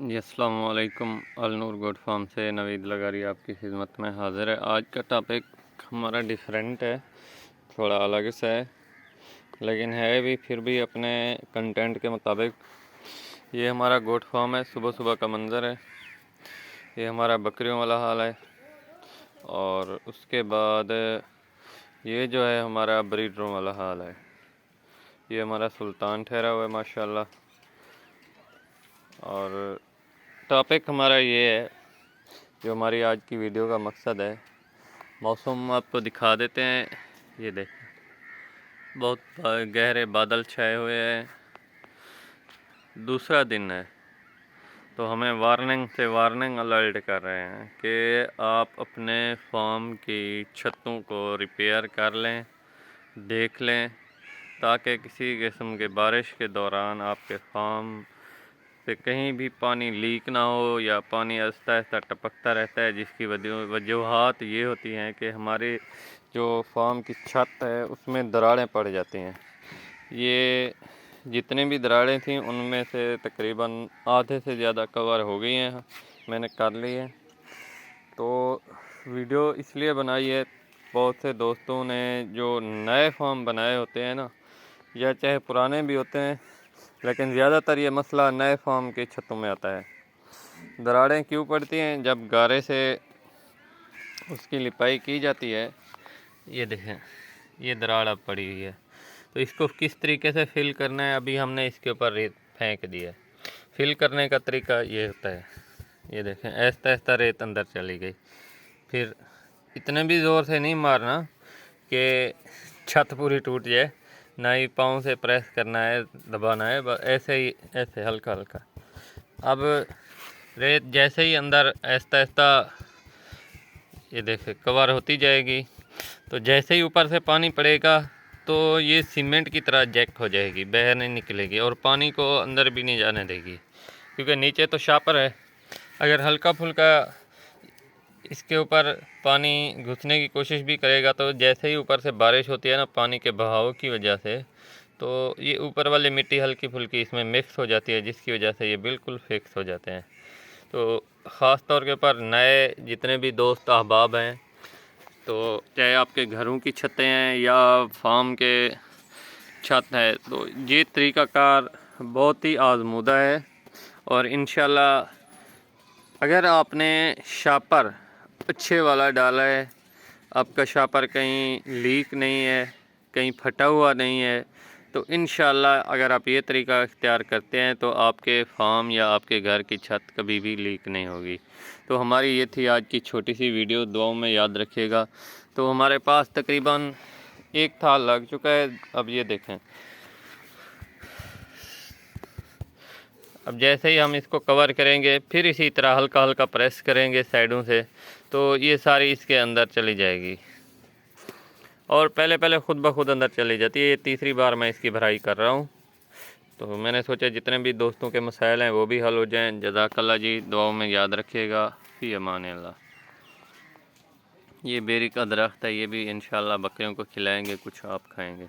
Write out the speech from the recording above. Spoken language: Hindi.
जी अस्सलाम वालेकुम। अलनूर गोट फार्म से नवीद लगारी आपकी खिदमत में हाज़िर है। आज का टॉपिक हमारा डिफरेंट है, थोड़ा अलग सा है, लेकिन है भी फिर भी अपने कंटेंट के मुताबिक। ये हमारा गोट फार्म है, सुबह सुबह का मंज़र है। ये हमारा बकरियों वाला हाल है, और उसके बाद ये जो है हमारा ब्रीडरों वाला हाल है। ये हमारा सुल्तान ठहरा हुआ है माशाल्लाह। और टॉपिक हमारा ये है, जो हमारी आज की वीडियो का मकसद है। मौसम आपको दिखा देते हैं। ये देखें, बहुत गहरे बादल छाए हुए हैं। दूसरा दिन है, तो हमें वार्निंग से वार्निंग अलर्ट कर रहे हैं कि आप अपने फार्म की छतों को रिपेयर कर लें, देख लें, ताकि किसी किस्म के बारिश के दौरान आपके फार्म से कहीं भी पानी लीक ना हो, या पानी आहिस्ता आहिस्ता टपकता रहता है, जिसकी वजूहात ये होती हैं कि हमारे जो फार्म की छत है उसमें दरारें पड़ जाती हैं। ये जितने भी दरारें थीं उनमें से तकरीबन आधे से ज़्यादा कवर हो गई हैं, मैंने कर ली है। तो वीडियो इसलिए बनाई है, बहुत से दोस्तों ने जो नए फार्म बनाए होते हैं ना, या चाहे पुराने भी होते हैं, लेकिन ज़्यादातर ये मसला नए फार्म की छतों में आता है। दरारें क्यों पड़ती हैं? जब गारे से उसकी लिपाई की जाती है, ये देखें, ये दरार अब पड़ी हुई है, तो इसको किस तरीके से फिल करना है, अभी हमने इसके ऊपर रेत फेंक दिया है। फिल करने का तरीका ये होता है, ये देखें, आहिस्ता आहिस्ता रेत अंदर चली गई। फिर इतने भी ज़ोर से नहीं मारना कि छत पूरी टूट जाए, ना ही पाँव से प्रेस करना है, दबाना है, बस ऐसे ही, ऐसे हल्का हल्का। अब रेत जैसे ही अंदर आहिस्ता आहिस्ता ये देखें कवर होती जाएगी, तो जैसे ही ऊपर से पानी पड़ेगा तो ये सीमेंट की तरह जैक्ट हो जाएगी, बाहर नहीं निकलेगी, और पानी को अंदर भी नहीं जाने देगी, क्योंकि नीचे तो शापर है। अगर हल्का फुल्का इसके ऊपर पानी घुसने की कोशिश भी करेगा, तो जैसे ही ऊपर से बारिश होती है ना, पानी के बहाव की वजह से, तो ये ऊपर वाली मिट्टी हल्की फुल्की इसमें मिक्स हो जाती है, जिसकी वजह से ये बिल्कुल फिक्स हो जाते हैं। तो ख़ास तौर के ऊपर नए जितने भी दोस्त अहबाब हैं, तो चाहे आपके घरों की छतें हैं या फार्म के छत है, तो ये तरीक़ाकार बहुत ही आज़मूदा है। और इंशाल्लाह अगर आपने शापर अच्छे वाला डाला है, आपका शापर कहीं लीक नहीं है, कहीं फटा हुआ नहीं है, तो इंशाल्लाह अगर आप ये तरीका इख्तियार करते हैं तो आपके फार्म या आपके घर की छत कभी भी लीक नहीं होगी। तो हमारी ये थी आज की छोटी सी वीडियो, दुआओं में याद रखिएगा। तो हमारे पास तकरीबन 1 साल लग चुका है। अब ये देखें, अब जैसे ही हम इसको कवर करेंगे, फिर इसी तरह हल्का हल्का प्रेस करेंगे साइडों से, तो ये सारी इसके अंदर चली जाएगी, और पहले पहले खुद ब खुद अंदर चली जाती है। ये तीसरी बार मैं इसकी भराई कर रहा हूँ, तो मैंने सोचा जितने भी दोस्तों के मसाइल हैं वो भी हल हो जाएं। जज़ाकल्लाह जी, दुआओं में याद रखिएगा। फ़ी अमान अल्लाह। ये बेरी का दरख्त है, ये भी इंशाल्लाह बकरियों को खिलाएंगे, कुछ आप खाएंगे।